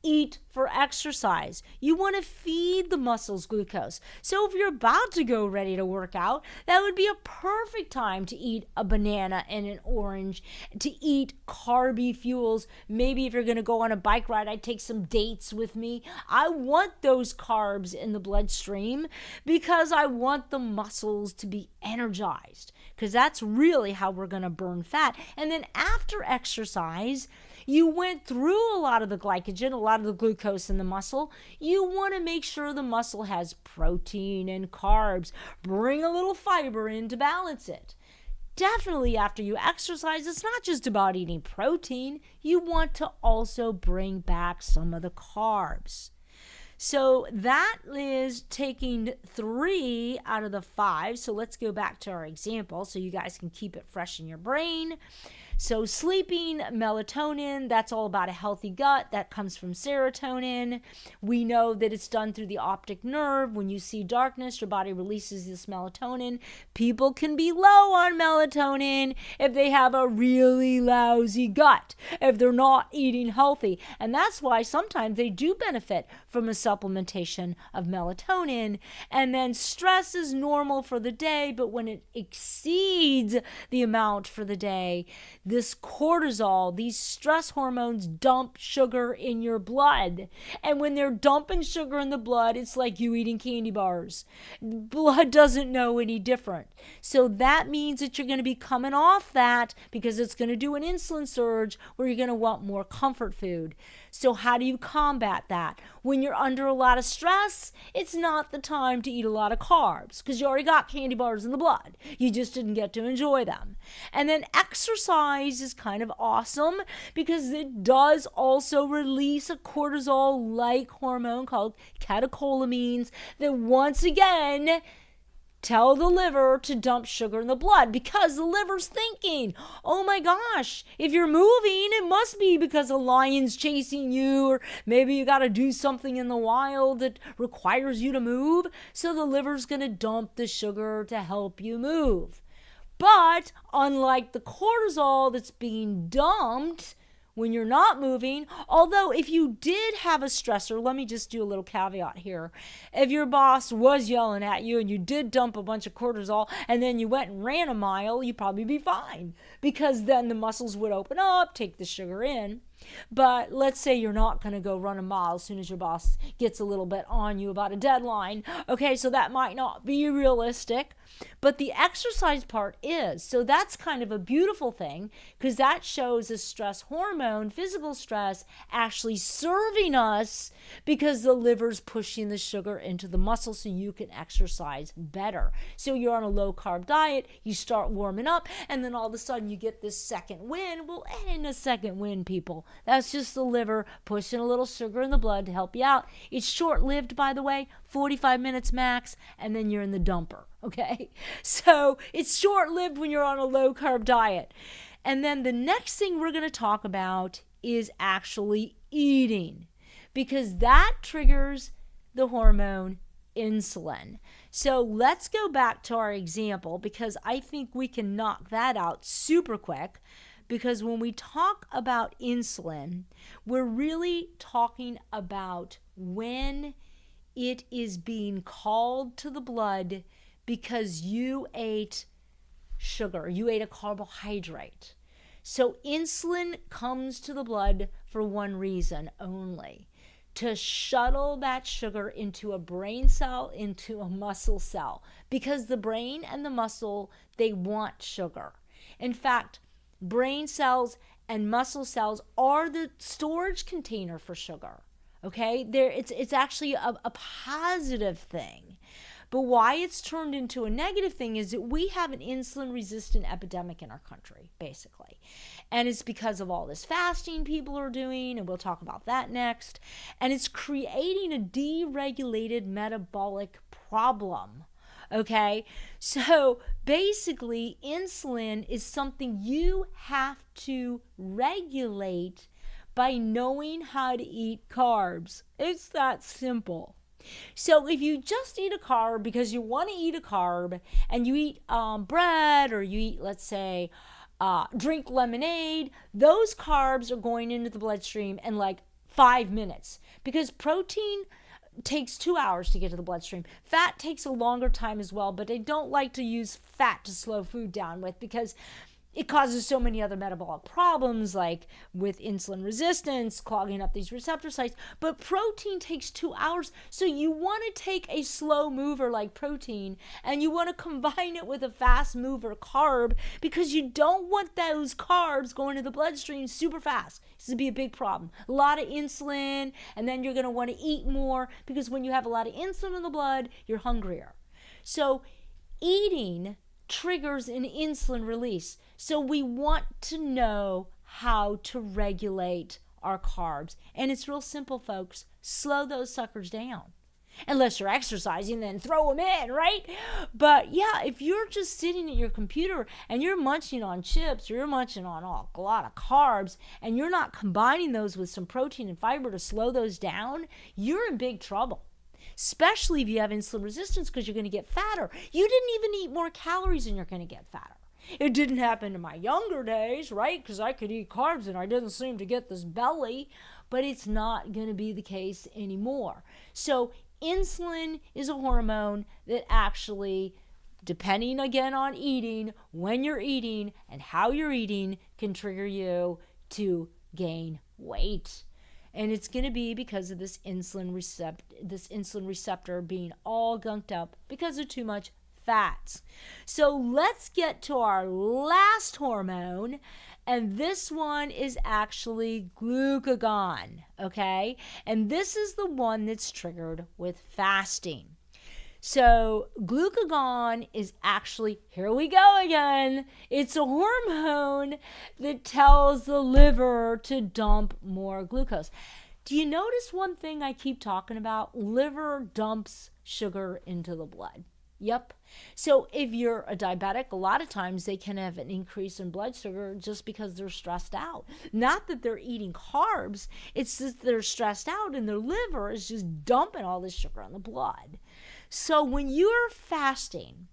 eat for exercise. You want to feed the muscles glucose. So if you're about to go ready to work out, that would be a perfect time to eat a banana and an orange, to eat carby fuels. Maybe if you're going to go on a bike ride, I'd take some dates with me. I want those carbs in the bloodstream because I want the muscles to be energized, because that's really how we're going to burn fat. And then after exercise, you went through a lot of the glycogen, a lot of the glucose in the muscle. You want to make sure the muscle has protein and carbs. Bring a little fiber in to balance it. Definitely after you exercise, it's not just about eating protein. You want to also bring back some of the carbs. So that is taking 3 out of the 5. So let's go back to our example so you guys can keep it fresh in your brain. So sleeping, melatonin, that's all about a healthy gut. That comes from serotonin. We know that it's done through the optic nerve. When you see darkness, your body releases this melatonin. People can be low on melatonin if they have a really lousy gut, if they're not eating healthy. And that's why sometimes they do benefit from a supplementation of melatonin. And then stress is normal for the day, but when it exceeds the amount for the day, this cortisol, these stress hormones dump sugar in your blood. And when they're dumping sugar in the blood, it's like you eating candy bars. Blood doesn't know any different. So that means that you're going to be coming off that because it's going to do an insulin surge where you're going to want more comfort food. So how do you combat that? When you're under a lot of stress, it's not the time to eat a lot of carbs because you already got candy bars in the blood. You just didn't get to enjoy them. And then exercise is kind of awesome because it does also release a cortisol-like hormone called catecholamines that once again tell the liver to dump sugar in the blood because the liver's thinking, oh my gosh, if you're moving, it must be because a lion's chasing you, or maybe you got to do something in the wild that requires you to move. So the liver's going to dump the sugar to help you move. But unlike the cortisol that's being dumped when you're not moving, although if you did have a stressor, let me just do a little caveat here. If your boss was yelling at you and you did dump a bunch of cortisol and then you went and ran a mile, you'd probably be fine because then the muscles would open up, take the sugar in. But let's say you're not going to go run a mile as soon as your boss gets a little bit on you about a deadline. Okay, so that might not be realistic, but the exercise part is. So that's kind of a beautiful thing because that shows a stress hormone, physical stress, actually serving us because the liver's pushing the sugar into the muscle so you can exercise better. So you're on a low carb diet, you start warming up, and then all of a sudden you get this second wind. Well, it ain't a second wind, people. That's just the liver pushing a little sugar in the blood to help you out. It's short-lived, by the way, 45 minutes max, and then you're in the dumper, okay? So it's short-lived when you're on a low-carb diet. And then the next thing we're going to talk about is actually eating, because that triggers the hormone insulin. So let's go back to our example because I think we can knock that out super quick. Because when we talk about insulin, we're really talking about when it is being called to the blood because you ate sugar, you ate a carbohydrate. So insulin comes to the blood for one reason only, to shuttle that sugar into a brain cell, into a muscle cell, because the brain and the muscle, they want sugar. In fact, brain cells and muscle cells are the storage container for sugar. Okay, it's actually a positive thing. But why it's turned into a negative thing is that we have an insulin-resistant epidemic in our country, basically. And it's because of all this fasting people are doing, and we'll talk about that next. And it's creating a deregulated metabolic problem. Okay, so basically insulin is something you have to regulate by knowing how to eat carbs. It's that simple. So if you just eat a carb because you want to eat a carb and you eat bread, or you eat, let's say, drink lemonade, those carbs are going into the bloodstream and like 5 minutes, because protein takes 2 hours to get to the bloodstream. Fat takes a longer time as well, but I don't like to use fat to slow food down with, because it causes so many other metabolic problems, like with insulin resistance, clogging up these receptor sites. But protein takes 2 hours. So you want to take a slow mover like protein, and you want to combine it with a fast mover carb, because you don't want those carbs going to the bloodstream super fast. This would be a big problem. A lot of insulin, and then you're going to want to eat more, because when you have a lot of insulin in the blood, you're hungrier. So eating triggers an insulin release. So we want to know how to regulate our carbs. And it's real simple, folks. Slow those suckers down. Unless you're exercising, then throw them in, right? But yeah, if you're just sitting at your computer and you're munching on chips, or you're munching on a lot of carbs, and you're not combining those with some protein and fiber to slow those down, you're in big trouble. Especially if you have insulin resistance, because you're going to get fatter. You didn't even eat more calories and you're going to get fatter. It didn't happen in my younger days, right? Because I could eat carbs and I didn't seem to get this belly. But it's not going to be the case anymore. So insulin is a hormone that actually, depending again on eating, when you're eating and how you're eating, can trigger you to gain weight. And it's going to be because of this insulin receptor being all gunked up because of too much fats. So let's get to our last hormone, and this one is actually glucagon, okay? And this is the one that's triggered with fasting. So glucagon is actually, here we go again, it's a hormone that tells the liver to dump more glucose. Do you notice one thing I keep talking about? Liver dumps sugar into the blood. Yep. So if you're a diabetic, a lot of times they can have an increase in blood sugar just because they're stressed out. Not that they're eating carbs, it's just they're stressed out and their liver is just dumping all this sugar in the blood. So when you're fasting,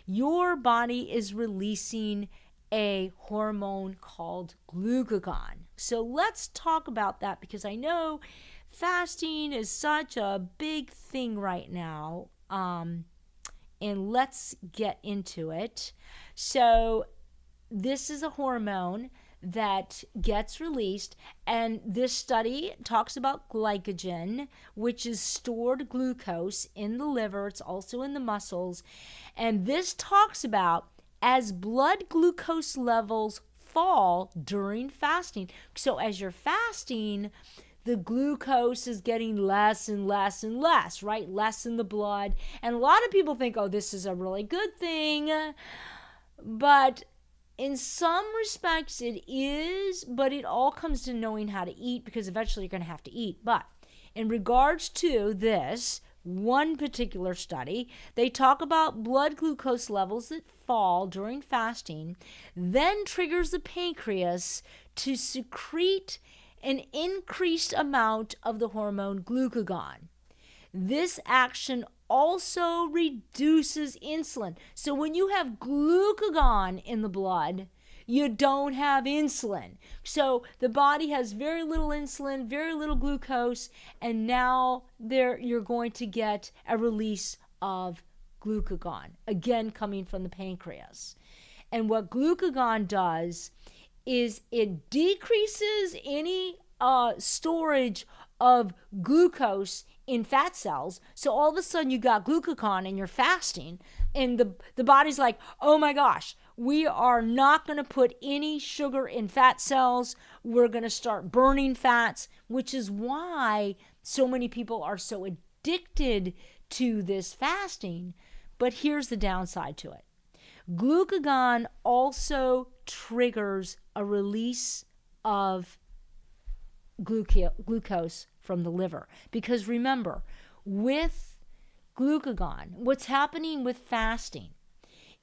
your body is releasing a hormone called glucagon. So let's talk about that, because I know fasting is such a big thing right now. And let's get into it. So this is a hormone that gets released, and this study talks about glycogen, which is stored glucose in the liver. It's also in the muscles. And this talks about as blood glucose levels fall during fasting. So as you're fasting, the glucose is getting less and less and less, right? Less in the blood. And a lot of people think, oh, this is a really good thing. But in some respects it is, but it all comes to knowing how to eat, because eventually you're going to have to eat. But in regards to this one particular study, they talk about blood glucose levels that fall during fasting, then triggers the pancreas to secrete an increased amount of the hormone glucagon. This action also reduces insulin. So when you have glucagon in the blood, you don't have insulin. So the body has very little insulin, very little glucose, and now you're going to get a release of glucagon, again coming from the pancreas. And what glucagon does is it decreases any storage of glucose in fat cells. So all of a sudden you got glucagon and you're fasting, and the body's like, oh my gosh, we are not going to put any sugar in fat cells. We're going to start burning fats, which is why so many people are so addicted to this fasting. But here's the downside to it. Glucagon also triggers a release of glucose from the liver. Because remember, with glucagon, what's happening with fasting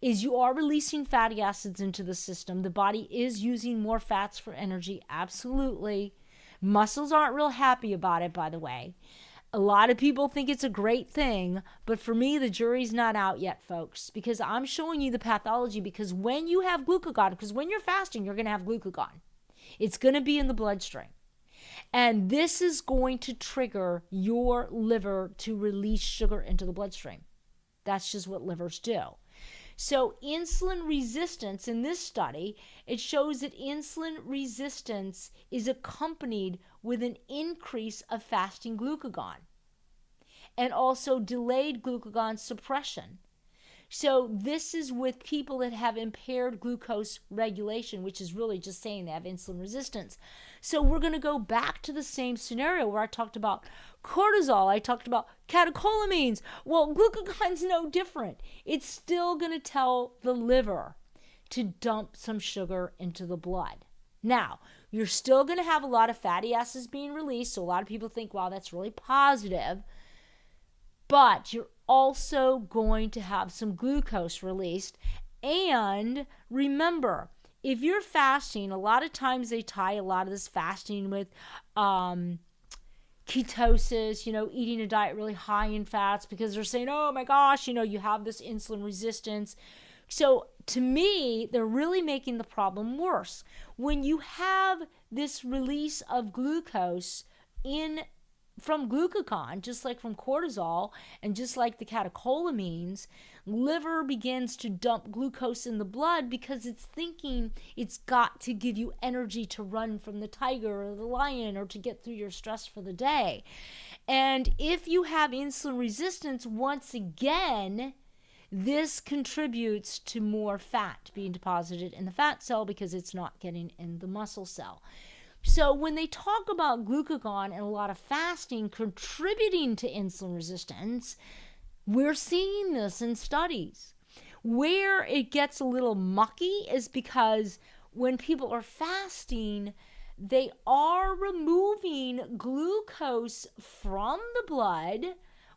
is you are releasing fatty acids into the system. The body is using more fats for energy, absolutely. Muscles aren't real happy about it, by the way. A lot of people think it's a great thing, but for me, the jury's not out yet, folks, because I'm showing you the pathology. Because when you have glucagon, because when you're fasting, you're going to have glucagon. It's going to be in the bloodstream. And this is going to trigger your liver to release sugar into the bloodstream. That's just what livers do. So insulin resistance, in this study, it shows that insulin resistance is accompanied with an increase of fasting glucagon and also delayed glucagon suppression. So this is with people that have impaired glucose regulation, which is really just saying they have insulin resistance. So we're going to go back to the same scenario where I talked about cortisol, I talked about catecholamines. Well, glucagon's no different. It's still going to tell the liver to dump some sugar into the blood. Now, you're still going to have a lot of fatty acids being released, so a lot of people think, wow, that's really positive. But you're also going to have some glucose released. And remember, if you're fasting, a lot of times they tie a lot of this fasting with ketosis, eating a diet really high in fats, because they're saying, oh my gosh, you have this insulin resistance. So to me, they're really making the problem worse. When you have this release of glucose from glucagon, just like from cortisol and just like the catecholamines, liver begins to dump glucose in the blood because it's thinking it's got to give you energy to run from the tiger or the lion or to get through your stress for the day. And if you have insulin resistance, once again, this contributes to more fat being deposited in the fat cell because it's not getting in the muscle cell. So when they talk about glucagon and a lot of fasting contributing to insulin resistance, we're seeing this in studies. Where it gets a little mucky is because when people are fasting, they are removing glucose from the blood.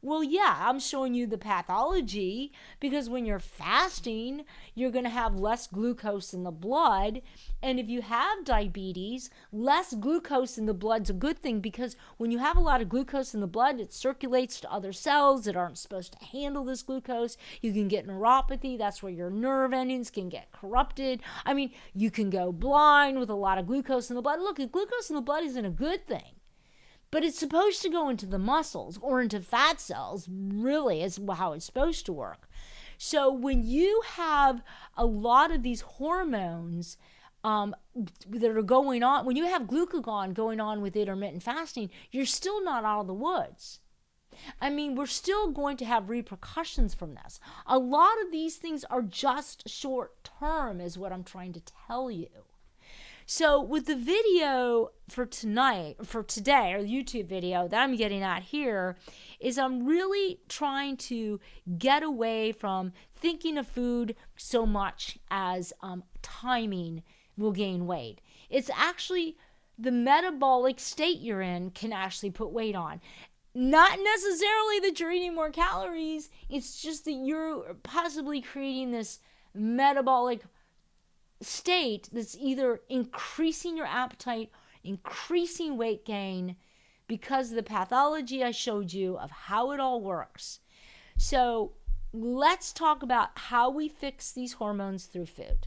Well, yeah, I'm showing you the pathology, because when you're fasting, you're going to have less glucose in the blood. And if you have diabetes, less glucose in the blood's a good thing, because when you have a lot of glucose in the blood, it circulates to other cells that aren't supposed to handle this glucose. You can get neuropathy. That's where your nerve endings can get corrupted. I mean, you can go blind with a lot of glucose in the blood. Look, glucose in the blood isn't a good thing. But it's supposed to go into the muscles or into fat cells, really, is how it's supposed to work. So when you have a lot of these hormones that are going on, when you have glucagon going on with intermittent fasting, you're still not out of the woods. I mean, we're still going to have repercussions from this. A lot of these things are just short term, is what I'm trying to tell you. So with the video for today, or the YouTube video that I'm getting at here, is I'm really trying to get away from thinking of food so much as timing will gain weight. It's actually the metabolic state you're in can actually put weight on. Not necessarily that you're eating more calories, it's just that you're possibly creating this metabolic state that's either increasing your appetite, increasing weight gain, because of the pathology I showed you of how it all works. So let's talk about how we fix these hormones through food.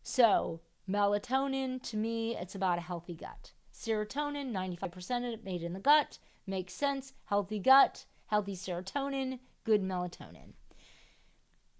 So melatonin, to me, it's about a healthy gut. Serotonin, 95% of it made in the gut. Makes sense. Healthy gut, healthy serotonin, good melatonin.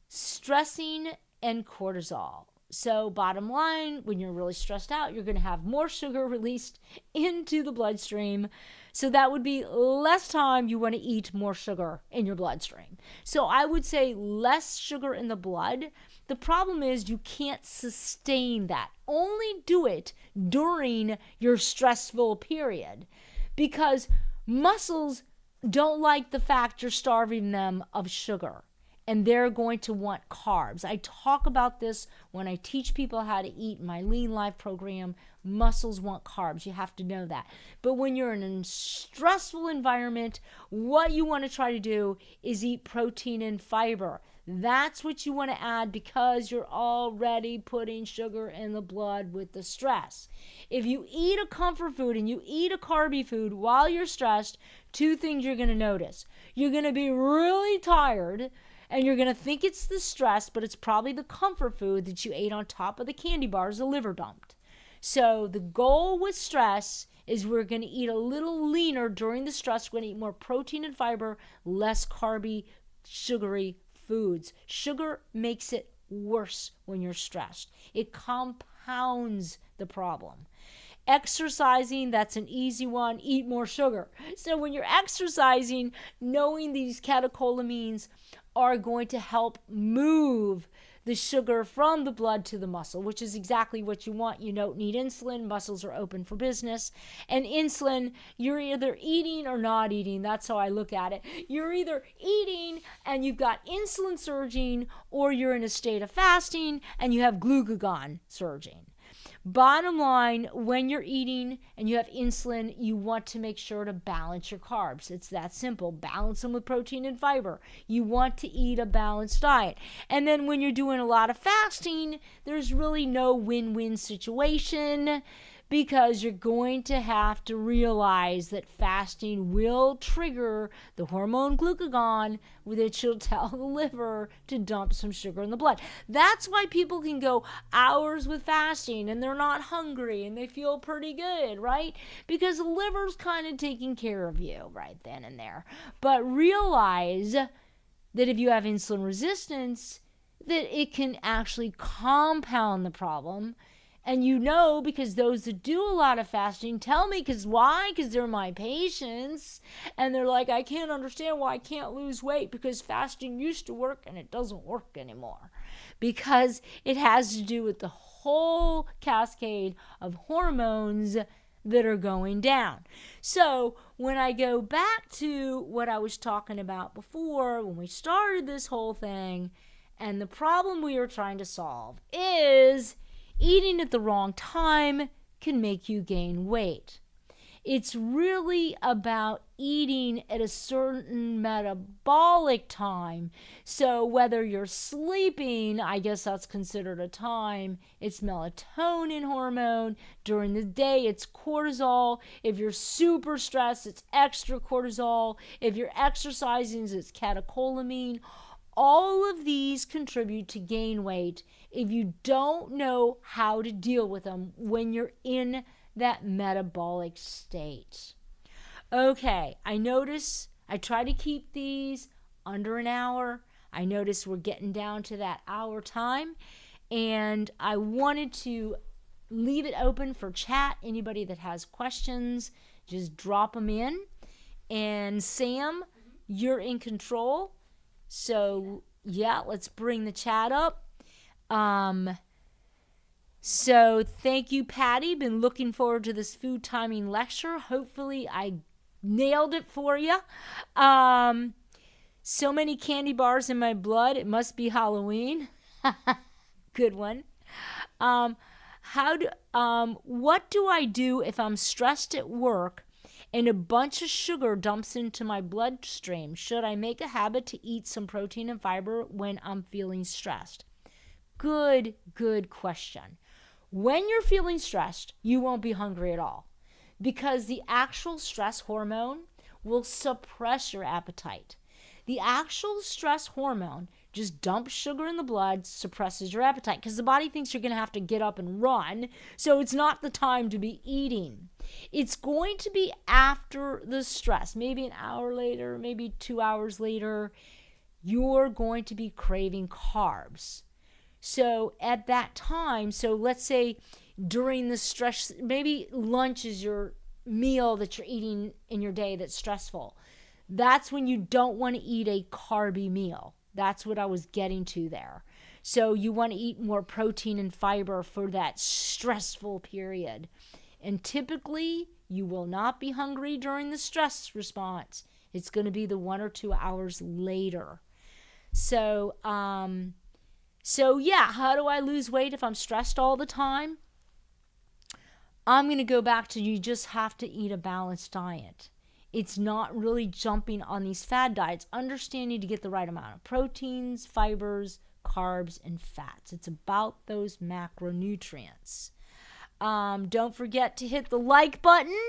Stressing and cortisol. So bottom line, when you're really stressed out, you're going to have more sugar released into the bloodstream. So that would be less time you want to eat more sugar in your bloodstream. So I would say less sugar in the blood. The problem is you can't sustain that. Only do it during your stressful period, because muscles don't like the fact you're starving them of sugar. And they're going to want carbs. I talk about this when I teach people how to eat in my Lean Life program. Muscles want carbs. You have to know that. But when you're in a stressful environment, what you want to try to do is eat protein and fiber. That's what you want to add, because you're already putting sugar in the blood with the stress. If you eat a comfort food and you eat a carby food while you're stressed, two things you're going to notice. You're going to be really tired, and you're going to think it's the stress, but it's probably the comfort food that you ate on top of the candy bars the liver dumped. So the goal with stress is we're going to eat a little leaner during the stress. We're going to eat more protein and fiber, less carby, sugary foods. Sugar makes it worse when you're stressed. It compounds the problem. Exercising, that's an easy one. Eat more sugar. So when you're exercising, knowing these catecholamines are going to help move the sugar from the blood to the muscle, which is exactly what you want. You don't need insulin. Muscles are open for business. And insulin, you're either eating or not eating. That's how I look at it. You're either eating and you've got insulin surging, or you're in a state of fasting and you have glucagon surging. Bottom line, when you're eating and you have insulin, you want to make sure to balance your carbs. It's that simple. Balance them with protein and fiber. You want to eat a balanced diet. And then when you're doing a lot of fasting, there's really no win-win situation, because you're going to have to realize that fasting will trigger the hormone glucagon, which will tell the liver to dump some sugar in the blood. That's why people can go hours with fasting and they're not hungry and they feel pretty good, right? Because the liver's kind of taking care of you right then and there. But realize that if you have insulin resistance, that it can actually compound the problem. And you know, because those that do a lot of fasting tell me, because why? Because they're my patients. And they're like, I can't understand why I can't lose weight, because fasting used to work and it doesn't work anymore. Because it has to do with the whole cascade of hormones that are going down. So when I go back to what I was talking about before, when we started this whole thing, and the problem we are trying to solve is eating at the wrong time can make you gain weight. It's really about eating at a certain metabolic time. So whether you're sleeping, I guess that's considered a time. It's melatonin hormone. During the day, it's cortisol. If you're super stressed, it's extra cortisol. If you're exercising, it's catecholamine. All of these contribute to gain weight if you don't know how to deal with them when you're in that metabolic state. Okay, I notice I try to keep these under an hour. I notice we're getting down to that hour time, and I wanted to leave it open for chat. Anybody that has questions, just drop them in. And Sam, you're in control. So, yeah, let's bring the chat up. So thank you, Patty. Been looking forward to this food timing lecture. Hopefully I nailed it for you. So many candy bars in my blood. It must be Halloween. Good one. What do I do if I'm stressed at work and a bunch of sugar dumps into my bloodstream? Should I make a habit to eat some protein and fiber when I'm feeling stressed? Good question. When you're feeling stressed, you won't be hungry at all, because the actual stress hormone will suppress your appetite. The actual stress hormone just dumps sugar in the blood, suppresses your appetite, because the body thinks you're going to have to get up and run, so it's not the time to be eating. It's going to be after the stress, maybe an hour later, maybe 2 hours later, you're going to be craving carbs. So at that time, so let's say during the stress, maybe lunch is your meal that you're eating in your day that's stressful. That's when you don't want to eat a carby meal. That's what I was getting to there. So you want to eat more protein and fiber for that stressful period. And typically, you will not be hungry during the stress response. It's going to be the 1 or 2 hours later. So yeah, how do I lose weight if I'm stressed all the time? I'm going to go back to, you just have to eat a balanced diet. It's not really jumping on these fad diets. Understanding to get the right amount of proteins, fibers, carbs, and fats. It's about those macronutrients. Don't forget to hit the like button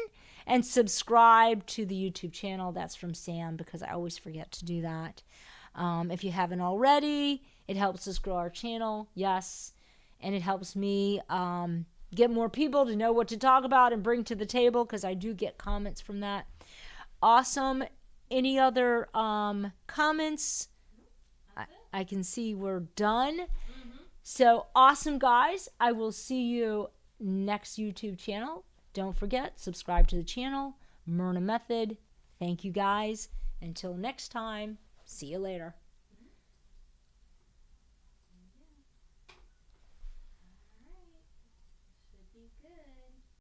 and subscribe to the YouTube channel. That's from Sam, because I always forget to do that. If you haven't already, it helps us grow our channel, yes, and it helps me get more people to know what to talk about and bring to the table, because I do get comments from that. Awesome. Any other comments? I can see we're done. So awesome, guys. I will see you next YouTube channel. Don't forget, subscribe to the channel, Myrna Method. Thank you, guys. Until next time, see you later.